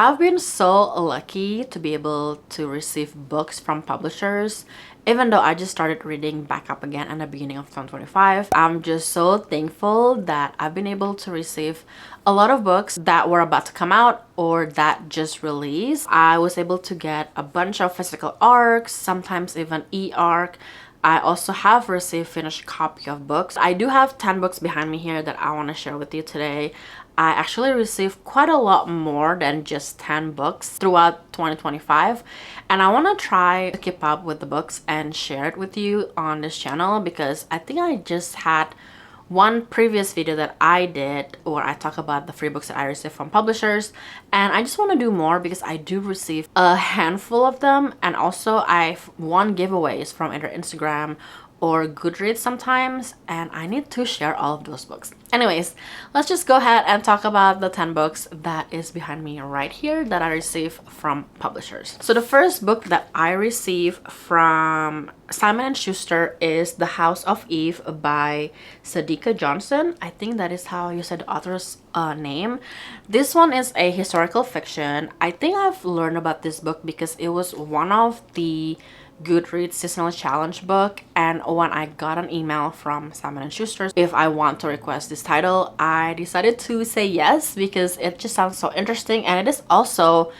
I've been so lucky to be able to receive books from publishers. Even though I just started reading back up again in the beginning of 2025, I'm just so thankful that I've been able to receive a lot of books that were about to come out or that just released. I was able to get a bunch of physical arcs, sometimes even e-arc. I also have received finished copy of books. I do have 10 books behind me here that I want to share with you today. I actually received quite a lot more than just 10 books throughout 2025, and I want to try to keep up with the books and share it with you on this channel because I think I just had one previous video that I did where I talk about the free books that I received from publishers, and I just want to do more because I do receive a handful of them, and also I've won giveaways from either Instagram or Goodreads sometimes, and I need to share all of those books. Anyways, let's just go ahead and talk about the 10 books that is behind me right here that I received from publishers. So the first book that I received from Simon & Schuster is The House of Eve by Sadika Johnson. I think that is how you said the author's name. This one is a historical fiction. I think I've learned about this book because it was one of the Goodreads seasonal challenge book, and when I got an email from Simon & Schuster if I want to request this title, I decided to say yes because it just sounds so interesting, and it is also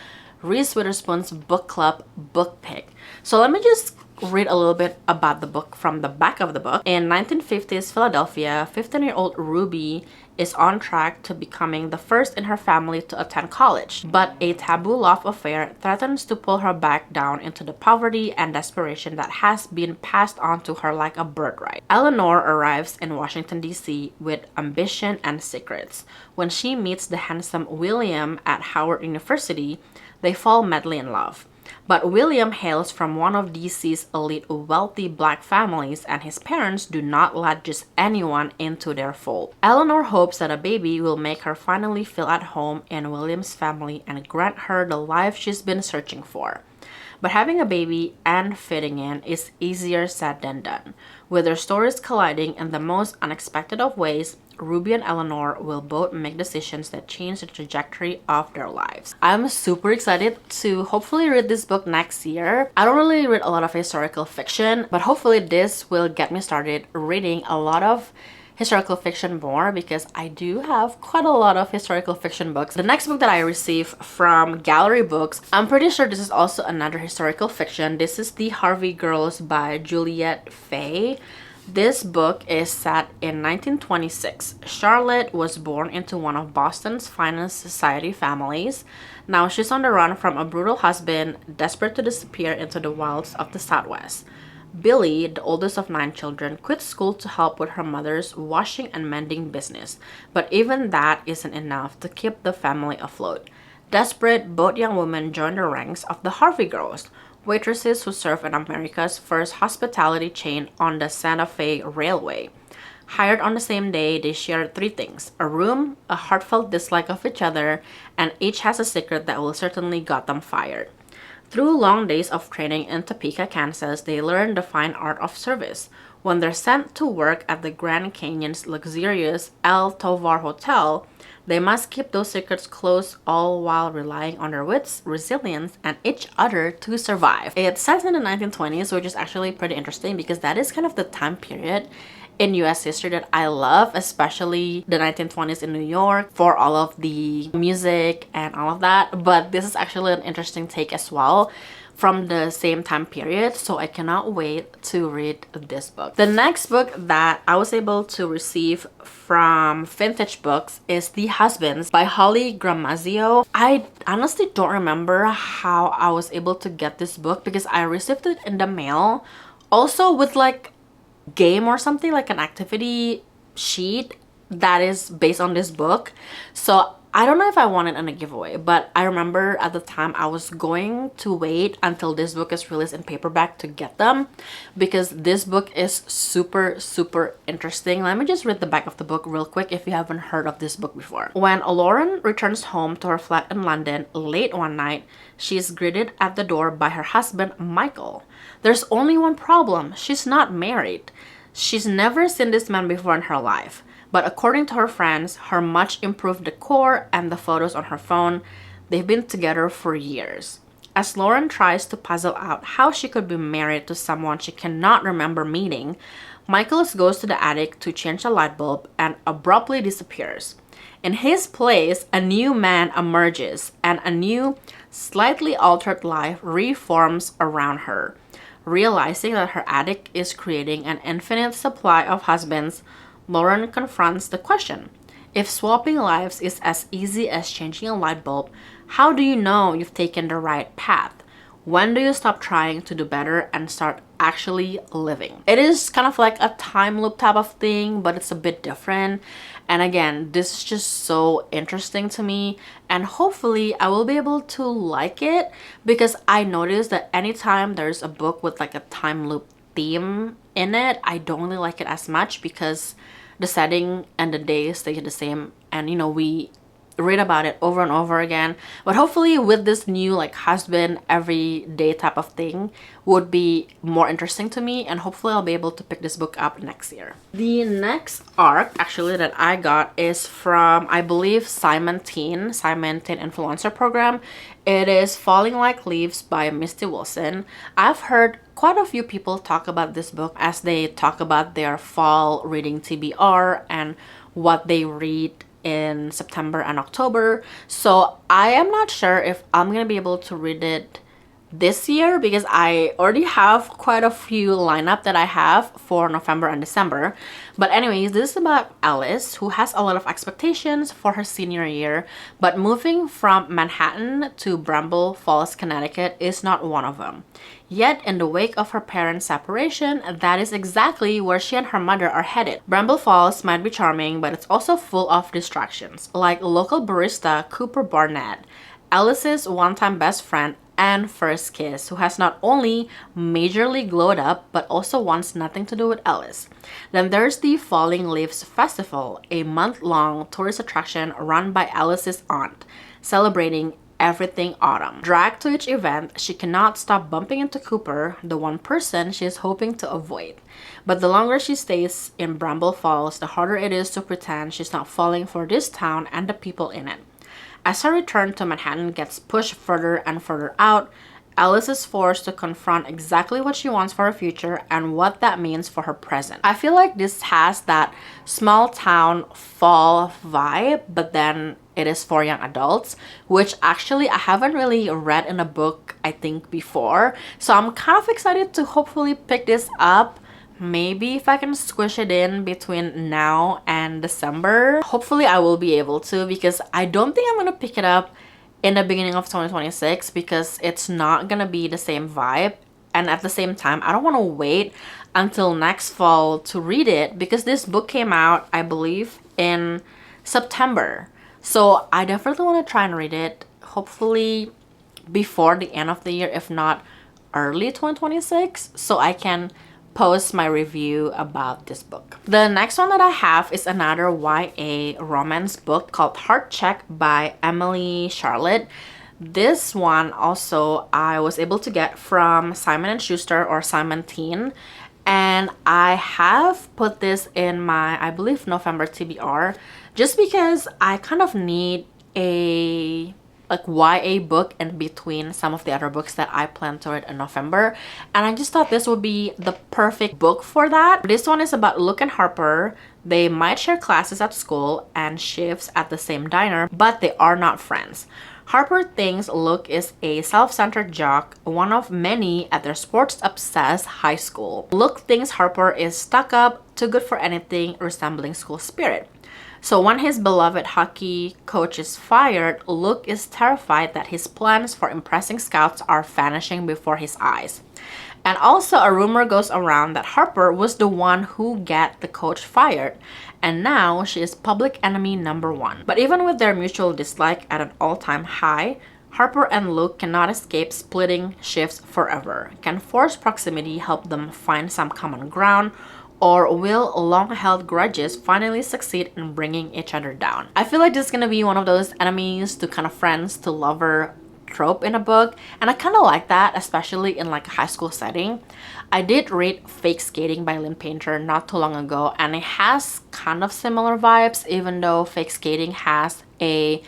Reese Witherspoon's book club book pick. So let me just read a little bit about the book from the back of the book. In 1950s Philadelphia, 15-year-old Ruby is on track to becoming the first in her family to attend college, but a taboo love affair threatens to pull her back down into the poverty and desperation that has been passed on to her like a birthright. Eleanor arrives in Washington, D.C. with ambition and secrets. When she meets the handsome William at Howard University, they fall madly in love. But William hails from one of DC's elite wealthy black families, and his parents do not let just anyone into their fold. Eleanor hopes that a baby will make her finally feel at home in William's family and grant her the life she's been searching for. But having a baby and fitting in is easier said than done. With their stories colliding in the most unexpected of ways, Ruby and Eleanor will both make decisions that change the trajectory of their lives. I'm super excited to hopefully read this book next year. I don't really read a lot of historical fiction, but hopefully this will get me started reading a lot of historical fiction more because I do have quite a lot of historical fiction books. The next book that I received from Gallery Books, I'm pretty sure this is also another historical fiction. This is The Harvey Girls by Juliet Fay. This book is set in 1926. Charlotte was born into one of Boston's finest society families. Now she's on the run from a brutal husband, desperate to disappear into the wilds of the Southwest. Billy, the oldest of 9 children, quit school to help with her mother's washing and mending business, but even that isn't enough to keep the family afloat. Desperate, both young women join the ranks of the Harvey Girls, waitresses who serve in America's first hospitality chain on the Santa Fe Railway. Hired on the same day, they share 3 things: a room, a heartfelt dislike of each other, and each has a secret that will certainly get them fired. Through long days of training in Topeka, Kansas, they learn the fine art of service. When they're sent to work at the Grand Canyon's luxurious El Tovar Hotel, they must keep those secrets close, all while relying on their wits, resilience, and each other to survive. It's set in the 1920s, which is actually pretty interesting because that is kind of the time period in US history that I love, especially the 1920s in New York for all of the music and all of that. But this is actually an interesting take as well from the same time period, so I cannot wait to read this book. The next book that I was able to receive from Vintage Books is The Husbands by Holly Gramazio. I honestly don't remember how I was able to get this book because I received it in the mail, also with like game or something, like an activity sheet that is based on this book. So I don't know if I won it in a giveaway, but I remember at the time I was going to wait until this book is released in paperback to get them because this book is super interesting. Let me just read the back of the book real quick if you haven't heard of this book before. When Lauren returns home to her flat in London late one night, she is greeted at the door by her husband, Michael. There's only one problem: she's not married. She's never seen this man before in her life. But according to her friends, her much improved decor and the photos on her phone, They've been together for years. As Lauren tries to puzzle out how she could be married to someone she cannot remember meeting, Michaelis goes to the attic to change a light bulb and abruptly disappears. In his place, a new man emerges and a new, slightly altered life reforms around her. Realizing that her attic is creating an infinite supply of husbands, Lauren confronts the question. If swapping lives is as easy as changing a light bulb, how do you know you've taken the right path? When do you stop trying to do better and start actually living? It is kind of like a time loop type of thing, but it's a bit different. And again, this is just so interesting to me, and hopefully I will be able to like it, because I noticed that anytime there's a book with like a time loop theme in it, I don't really like it as much because the setting and the days stay the same, and we read about it over and over again. But hopefully with this new like husband everyday type of thing would be more interesting to me, and hopefully I'll be able to pick this book up next year. The next arc actually that I got is from, I believe, Simon Teen Influencer Program. It is Falling Like Leaves by Misty Wilson. I've heard quite a few people talk about this book as they talk about their fall reading TBR and what they read in September and October. So I am not sure if I'm gonna be able to read it this year, because I already have quite a few lineup that I have for November and December. But anyways, this is about Alice, who has a lot of expectations for her senior year, but moving from Manhattan to Bramble Falls, Connecticut is not one of them. Yet, in the wake of her parents' separation, that is exactly where she and her mother are headed. Bramble Falls might be charming, but it's also full of distractions, like local barista Cooper Barnett, Alice's one-time best friend and first kiss, who has not only majorly glowed up, but also wants nothing to do with Alice. Then there's the Falling Leaves Festival, a month-long tourist attraction run by Alice's aunt, celebrating everything autumn. Dragged to each event, she cannot stop bumping into Cooper, the one person she is hoping to avoid. But the longer she stays in Bramble Falls, the harder it is to pretend she's not falling for this town and the people in it. As her return to Manhattan gets pushed further and further out, Alice is forced to confront exactly what she wants for her future and what that means for her present. I feel like this has that small town fall vibe, but then it is for young adults, which actually I haven't really read in a book, I think, before. So I'm kind of excited to hopefully pick this up. Maybe if I can squish it in between now and December. Hopefully I will be able to, because I don't think I'm gonna pick it up in the beginning of 2026 because it's not gonna be the same vibe. And at the same time, I don't want to wait until next fall to read it, because this book came out, I believe, in September. So I definitely want to try and read it, hopefully before the end of the year, if not early 2026, so I can post my review about this book. The next one that I have is another YA romance book called Heart Check by Emily Charlotte. This one also I was able to get from Simon & Schuster or Simon Teen, and I have put this in my, I believe, November TBR, just because I kind of need a like YA book in between some of the other books that I plan to read in November, and I just thought this would be the perfect book for that. This one is about Luke and Harper. They might share classes at school and shifts at the same diner, but they are not friends. Harper thinks Luke is a self-centered jock, one of many at their sports-obsessed high school. Luke thinks Harper is stuck up, too good for anything, resembling school spirit. So when his beloved hockey coach is fired, Luke is terrified that his plans for impressing scouts are vanishing before his eyes. And also a rumor goes around that Harper was the one who got the coach fired, and now she is public enemy number one. But even with their mutual dislike at an all-time high, Harper and Luke cannot escape splitting shifts forever. Can forced proximity help them find some common ground, or will long-held grudges finally succeed in bringing each other down? I feel like this is gonna be one of those enemies to kind of friends to lover trope in a book, and I kind of like that, especially in like a high school setting. I did read Fake Skating by Lynn Painter not too long ago, and it has kind of similar vibes, even though Fake Skating has a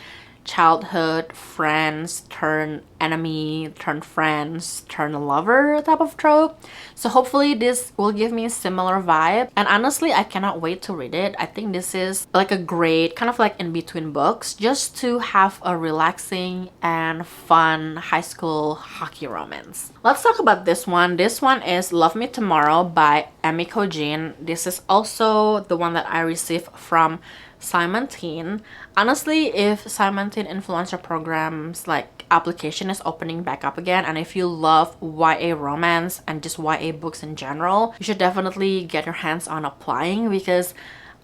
childhood friends turn enemy, turn friends, turn lover type of trope. So hopefully this will give me a similar vibe. And honestly, I cannot wait to read it. I think this is like a great kind of like in between books just to have a relaxing and fun high school hockey romance. Let's talk about this one. This one is Love Me Tomorrow by Emiko Jean. This is also the one that I received from Simon Teen. Honestly, if Simon Teen influencer programs like application is opening back up again, and if you love YA romance and just YA books in general, you should definitely get your hands on applying, because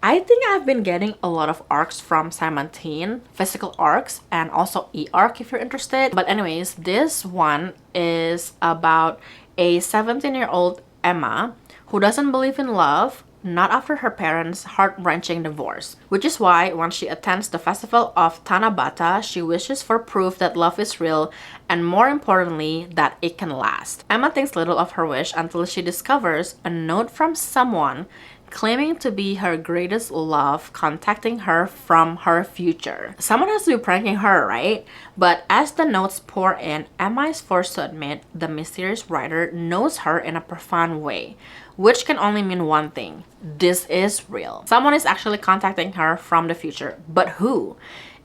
I think I've been getting a lot of arcs from Simon Teen, physical arcs and also e-arc if you're interested. But anyways, this one is about a 17-year-old Emma who doesn't believe in love, not after her parents' heart-wrenching divorce, which is why when she attends the festival of Tanabata, she wishes for proof that love is real and, more importantly, that it can last. Emma thinks little of her wish until she discovers a note from someone claiming to be her greatest love contacting her from her future. Someone has to be pranking her, right? But as the notes pour in, Emma is forced to admit the mysterious writer knows her in a profound way, which can only mean one thing: this is real. Someone is actually contacting her from the future, but who?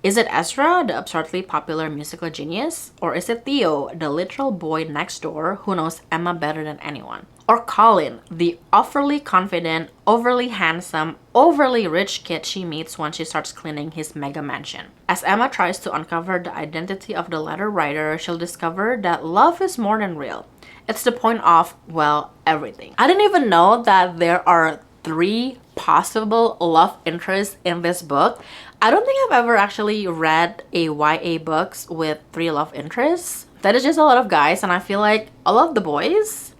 Is it Ezra, the absurdly popular musical genius? Or is it Theo, the literal boy next door who knows Emma better than anyone? Or Colin, the overly confident, overly handsome, overly rich kid she meets when she starts cleaning his mega mansion? As Emma tries to uncover the identity of the letter writer, she'll discover that love is more than real. It's the point of, well, everything. I didn't even know that there are 3 possible love interests in this book. I don't think I've ever actually read a YA books with 3 love interests. That is just a lot of guys, and I feel like all of the boys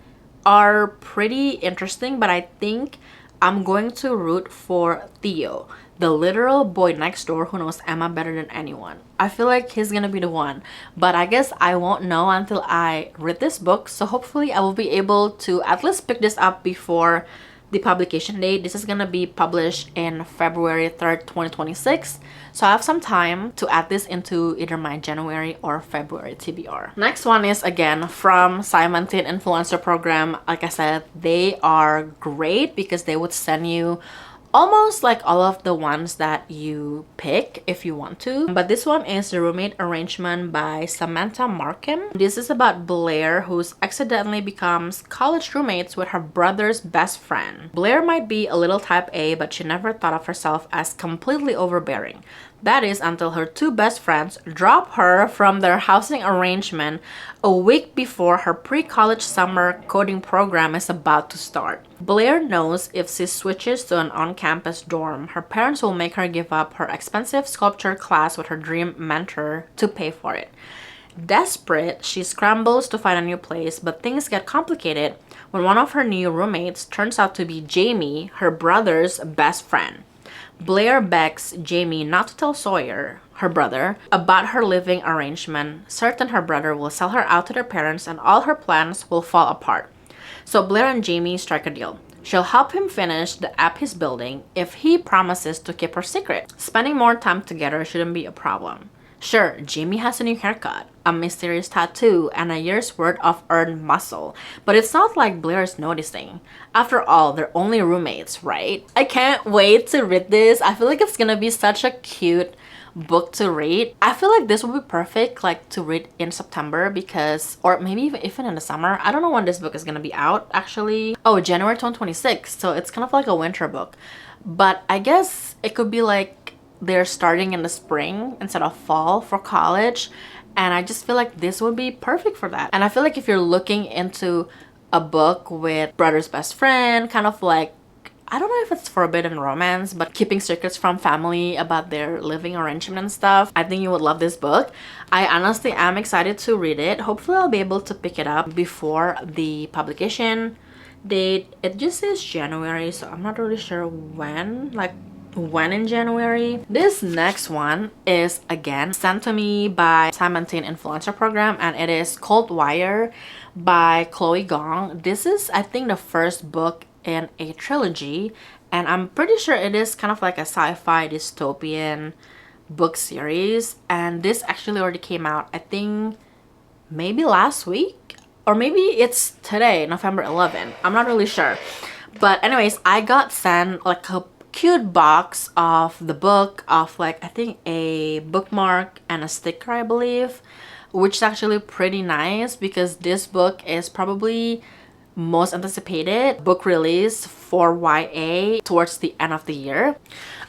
are pretty interesting, but I think I'm going to root for Theo, the literal boy next door who knows Emma better than anyone. I feel like he's gonna be the one, but I guess I won't know until I read this book, so hopefully I will be able to at least pick this up before the publication date. This is gonna be published in February 3rd, 2026. So I have some time to add this into either my January or February TBR. Next one is again from Simon Teen Influencer Program. Like I said, they are great because they would send you almost like all of the ones that you pick if you want to. But this one is The Roommate Arrangement by Samantha Markham. This is about Blair, who accidentally becomes college roommates with her brother's best friend. Blair might be a little type A, but she never thought of herself as completely overbearing. That is until her 2 best friends drop her from their housing arrangement a week before her pre-college summer coding program is about to start. Blair knows if she switches to an on-campus dorm, her parents will make her give up her expensive sculpture class with her dream mentor to pay for it. Desperate, she scrambles to find a new place, but things get complicated when one of her new roommates turns out to be Jamie, her brother's best friend. Blair begs Jamie not to tell Sawyer, her brother, about her living arrangement, certain her brother will sell her out to their parents and all her plans will fall apart. So Blair and Jamie strike a deal. She'll help him finish the app he's building if he promises to keep her secret. Spending more time together shouldn't be a problem. Sure, Jamie has a new haircut, a mysterious tattoo, and a year's worth of earned muscle, but it's not like Blair is noticing. After all, they're only roommates, right? I can't wait to read this. I feel like it's gonna be such a cute book to read. I feel like this will be perfect like to read in September because, or maybe even in the summer. I don't know when this book is gonna be out actually. Oh, January 2026, so it's kind of like a winter book. But I guess it could be like they're starting in the spring instead of fall for college, and I just feel like this would be perfect for that. And I feel like if you're looking into a book with brother's best friend, kind of like, I don't know if it's forbidden romance, but keeping secrets from family about their living arrangement and stuff, I think you would love this book. I honestly am excited to read it. Hopefully I'll be able to pick it up before the publication date. It just says January, so I'm not really sure when in January. This next one is again sent to me by Simon Teen Influencer Program, and it is Cold Wire by Chloe Gong. This is, I think, the first book in a trilogy, and I'm pretty sure it is kind of like a sci-fi dystopian book series, and this actually already came out, I think maybe last week, or maybe it's today, November 11th. I'm not really sure. But anyways, I got sent like a cute box of the book, of like I think a bookmark and a sticker, I believe, which is actually pretty nice because this book is probably most anticipated book release for YA towards the end of the year.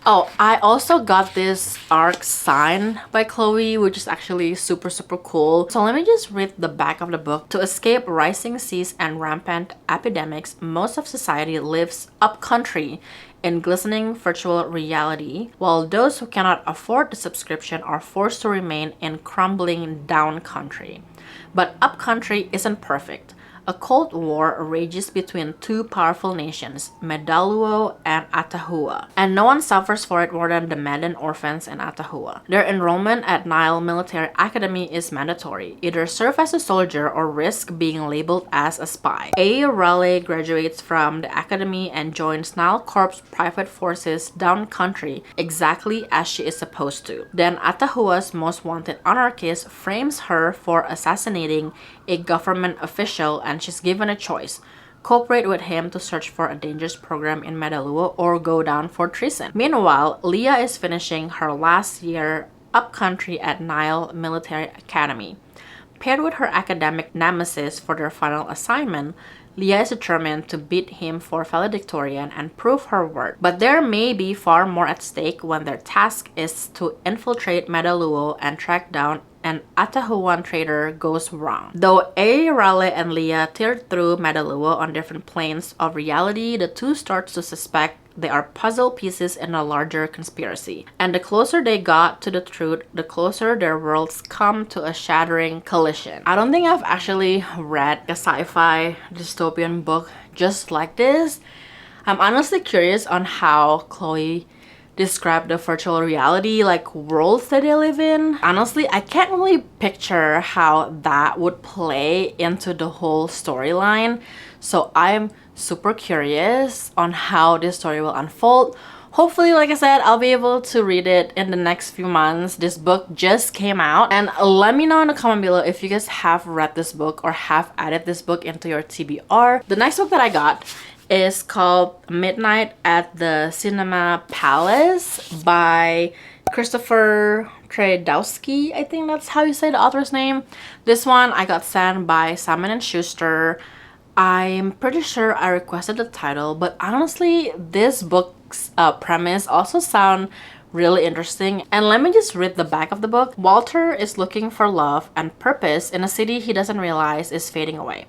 Oh, I also got this ARC signed by Chloe, which is actually super cool. So let me just read the back of the book. To escape rising seas and rampant epidemics, most of society lives upcountry in glistening virtual reality, while those who cannot afford the subscription are forced to remain in crumbling downcountry. But upcountry isn't perfect. A cold war rages between two powerful nations, Medaluo and Atahua, and no one suffers for it more than the Medan orphans in Atahua. Their enrollment at Nile Military Academy is mandatory. Either serve as a soldier or risk being labeled as a spy. A. Raleigh graduates from the academy and joins Nile Corps private forces down country exactly as she is supposed to. Then Atahua's most wanted anarchist frames her for assassinating a government official, and she's given a choice: cooperate with him to search for a dangerous program in Medaluo or go down for treason. Meanwhile, Leah is finishing her last year upcountry at Nile Military Academy. Paired with her academic nemesis for their final assignment, Leah is determined to beat him for valedictorian and prove her worth. But there may be far more at stake when their task is to infiltrate Medaluo and track down an Atahuan traitor goes wrong. Though A. Raleigh and Leah tear through Medaluo on different planes of reality, the two start to suspect they are puzzle pieces in a larger conspiracy. And the closer they got to the truth, the closer their worlds come to a shattering collision. I don't think I've actually read a sci-fi dystopian book just like this. I'm honestly curious on how Chloe describe the virtual reality like worlds that they live in. Honestly, I can't really picture how that would play into the whole storyline, so I'm super curious on how this story will unfold. Hopefully, like I said, I'll be able to read it in the next few months. This book just came out, and let me know in the comment below if you guys have read this book or have added this book into your TBR. The next book that I got is called Midnight at the Cinema Palace by Christopher Tredowski. I think that's how you say the author's name. This one I got sent by Simon & Schuster. I'm pretty sure I requested the title, but honestly, this book's premise also sound really interesting. And let me just read the back of the book. Walter is looking for love and purpose in a city he doesn't realize is fading away.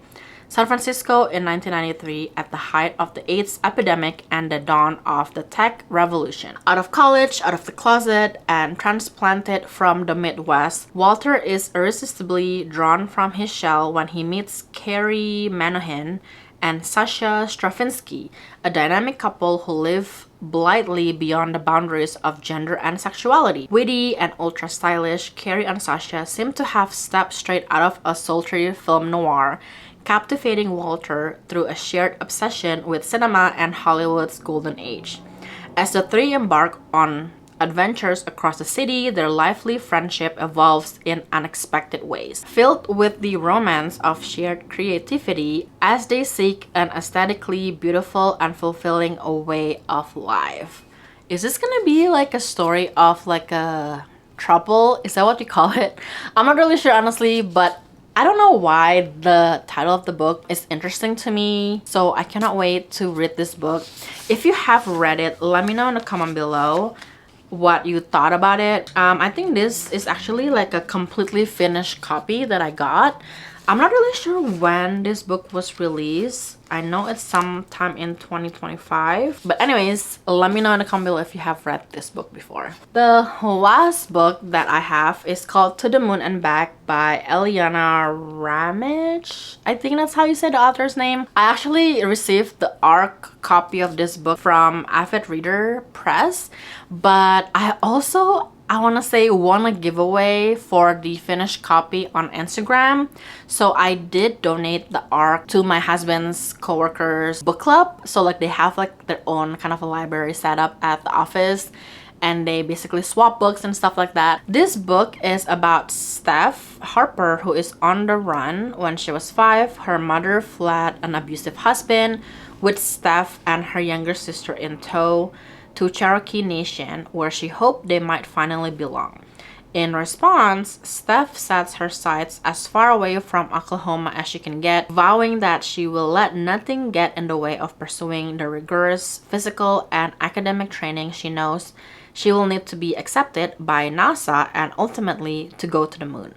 San Francisco in 1993, at the height of the AIDS epidemic and the dawn of the tech revolution. Out of college, out of the closet, and transplanted from the Midwest, Walter is irresistibly drawn from his shell when he meets Carrie Manohin and Sasha Stravinsky, a dynamic couple who live blithely beyond the boundaries of gender and sexuality. Witty and ultra stylish, Carrie and Sasha seem to have stepped straight out of a sultry film noir, captivating Walter through a shared obsession with cinema and Hollywood's golden age. As the three embark on adventures across the city, their lively friendship evolves in unexpected ways, filled with the romance of shared creativity as they seek an aesthetically beautiful and fulfilling way of life. Is this gonna be like a story of like a trouble? Is that what you call it? I'm not really sure, honestly, but I don't know why the title of the book is interesting to me, so I cannot wait to read this book. If you have read it, let me know in the comment below what you thought about it. I think this is actually like a completely finished copy that I got. I'm not really sure when this book was released. I know it's sometime in 2025. But anyways, let me know in the comment below if you have read this book before. The last book that I have is called To the Moon and Back by Eliana Ramage. I think that's how you say the author's name. I actually received the ARC copy of this book from Avid Reader Press. But I want to say won a giveaway for the finished copy on Instagram. So I did donate the ARC to my husband's coworkers book club. So like they have like their own kind of a library set up at the office. and they basically swap books and stuff like that. This book is about Steph Harper, who is on the run. When she was 5, her mother fled an abusive husband with Steph and her younger sister in tow to Cherokee Nation, where she hoped they might finally belong. In response, Steph sets her sights as far away from Oklahoma as she can get, vowing that she will let nothing get in the way of pursuing the rigorous physical and academic training she knows she will need to be accepted by NASA and ultimately to go to the moon.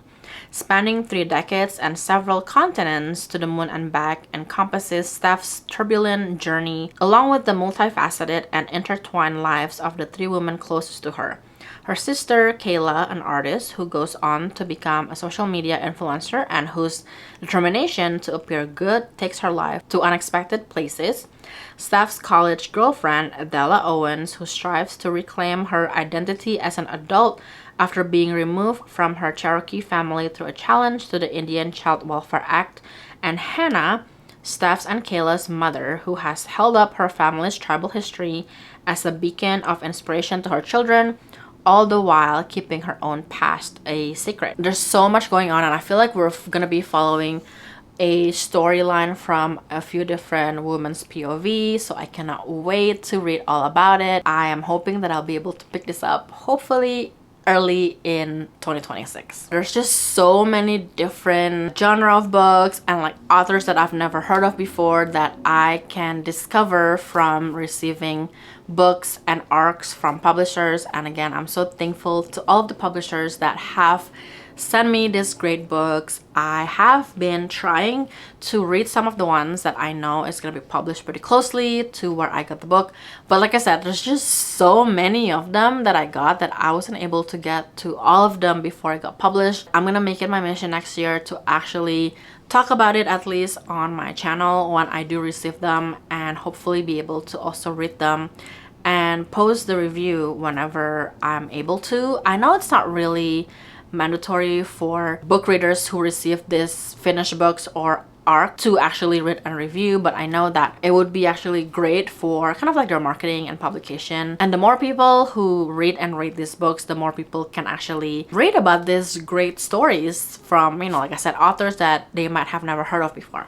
Spanning 3 decades and several continents to the moon and back encompasses Steph's turbulent journey, along with the multifaceted and intertwined lives of the 3 women closest to her. Her sister, Kayla, an artist who goes on to become a social media influencer and whose determination to appear good takes her life to unexpected places. Steph's college girlfriend, Adela Owens, who strives to reclaim her identity as an adult after being removed from her Cherokee family through a challenge to the Indian Child Welfare Act. And Hannah, Steph's and Kayla's mother, who has held up her family's tribal history as a beacon of inspiration to her children, all the while keeping her own past a secret. There's so much going on, and I feel like we're gonna be following a storyline from a few different women's POV, so I cannot wait to read all about it. I am hoping that I'll be able to pick this up hopefully early in 2026. There's just so many different genre of books and like authors that I've never heard of before that I can discover from receiving books and arcs from publishers. And again, I'm so thankful to all of the publishers that have sent me these great books. I have been trying to read some of the ones that I know is going to be published pretty closely to where I got the book, but like I said, there's just so many of them that I got that I wasn't able to get to all of them before it got published. I'm gonna make it my mission next year to actually talk about it at least on my channel when I do receive them, and hopefully be able to also read them and post the review whenever I'm able to. I know it's not really mandatory for book readers who receive these finished books or arc to actually read and review, but I know that it would be actually great for kind of like their marketing and publication. And the more people who read and rate these books, the more people can actually read about these great stories from, you know, like I said, authors that they might have never heard of before.